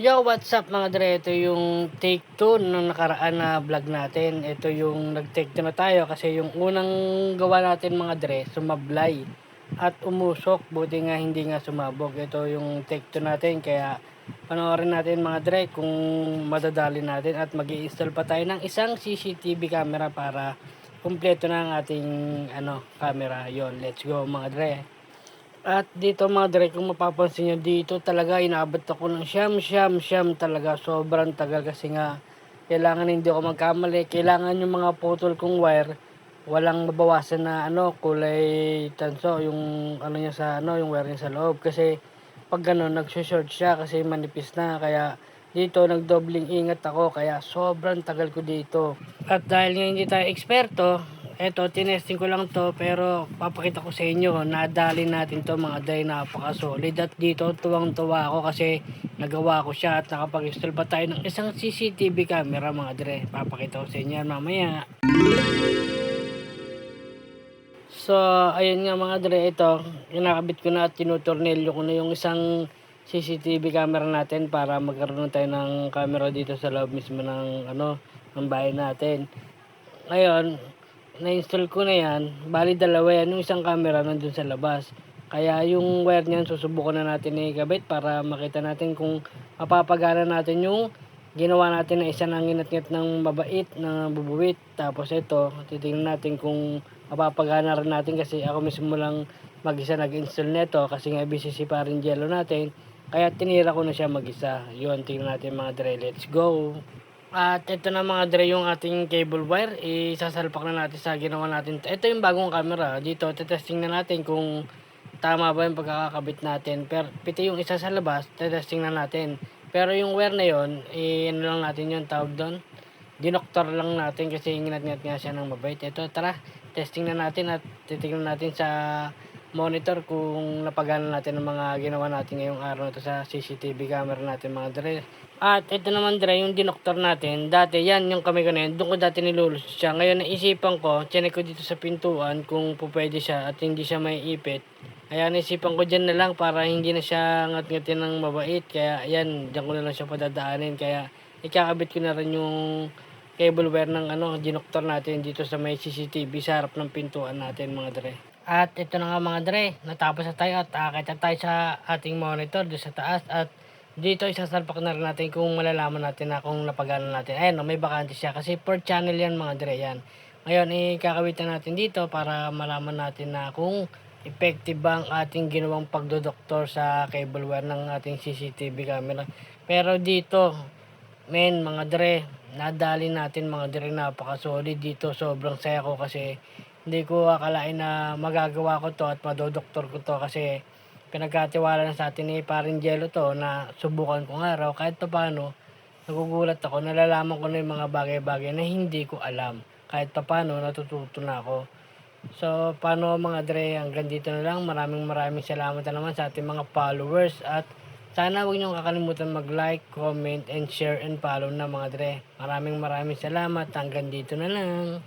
Yo, what's up mga dre? Ito yung take 2 ng nakaraan na vlog natin. Ito yung nag-take 2 na tayo kasi yung unang gawa natin mga dre, sumablay at umusok. Buti nga hindi nga sumabog. Ito yung take 2 natin kaya panoorin natin mga dre kung madadali natin at mag-i-install pa tayo ng isang CCTV camera para kumpleto na ang ating camera. Yon, let's go mga dre. At dito mga dre, kung mapapansin nyo dito talaga inabot ako ng siyam talaga. Sobrang tagal kasi nga kailangan hindi ako magkamali. Kailangan yung mga putol kong wire walang mabawasan na kulay tanso yung niya sa yung wire niya sa loob. Kasi pag gano'n nagsushort siya kasi manipis na. Kaya dito nagdobling ingat ako kaya sobrang tagal ko dito. At dahil nga hindi tayo eksperto, eto tinesting ko lang to pero papakita ko sa inyo, nadali natin to mga day, napaka solid. At dito tuwang tuwa ako kasi nagawa ko siya at nakapag-install pa tayo ng isang CCTV camera mga dre. Papakita ko sa inyo mamaya. So, ayun nga mga dre, ito, kinakabit ko na at tinutornilyo ko na yung isang CCTV camera natin para magkaroon tayo ng camera dito sa loob mismo ng ng bahay natin. Ngayon, na-install ko na yan. Bali dalawa yan, yung isang camera nandun sa labas. Kaya yung wire niyan susubukan na natin ikabit para makita natin kung mapapagana natin yung ginawa natin na isa ng inat-ngat ng mabait na bubuwit. Tapos ito, titingnan natin kung mapapagana rin natin kasi ako mismo lang mag-isa nag-install nito kasi nga busy si paring jello natin. Kaya tinira ko na siya mag-isa. Yun, tingnan natin mga dre. Let's go! At ito na mga dre yung ating cable wire. Isasalpak na natin sa ginawa natin. Ito yung bagong camera. Dito, testing na natin kung tama ba yung pagkakakabit natin. Pero piti yung isa sa labas, testing na natin. Pero yung wire na yon, ano lang natin yung tawag doon. Dinoktor lang natin kasi ingat-ngat nga siya ng mabait. Ito, tara, testing na natin at titingnan natin sa monitor kung napagana natin ang mga ginawa natin ngayong araw na to sa CCTV camera natin mga dre. At ito naman dre, yung dinoktor natin, dati yan, yung kamay ko na yan, doon ko dati nilulus siya. Ngayon naisipan ko, chinek ko dito sa pintuan kung pwede siya at hindi siya may ipit. Kaya naisipan ko dyan na lang para hindi na siya ngat-ngatin ng mabait. Kaya yan, dyan ko na lang siya padadaanin. Kaya ikakabit ko na rin yung cable wire ng dinoktor natin dito sa may CCTV sa harap ng pintuan natin mga dre. At ito na nga mga dre, natapos na tayo at akit na tayo sa ating monitor doon sa taas at dito isasalpak na rin natin kung malalaman natin na kung napagana natin. Ayan, may bakante siya kasi per channel yan mga dre yan. Ngayon, ikakawitan natin dito para malaman natin na kung effective ba ang ating ginawang pagdodoktor sa cable wire ng ating CCTV camera. Pero dito, mga dre, nadali natin mga dre, napaka solid dito. Sobrang saya ko kasi hindi ko akalain na magagawa ko to at madodoktor ko to kasi pinagkatiwala na sa atin ni paring Jello to na subukan ko nga raw kahit paano. Nagugulat ako, nalalaman ko na yung mga bagay-bagay na hindi ko alam. Kahit paano natututo na ako. So, paano mga dre, hanggang dito na lang. Maraming salamat na naman sa ating mga followers at sana huwag niyong kakalimutan mag-like, comment, and share and follow na mga dre. Maraming salamat. Hanggang dito na lang.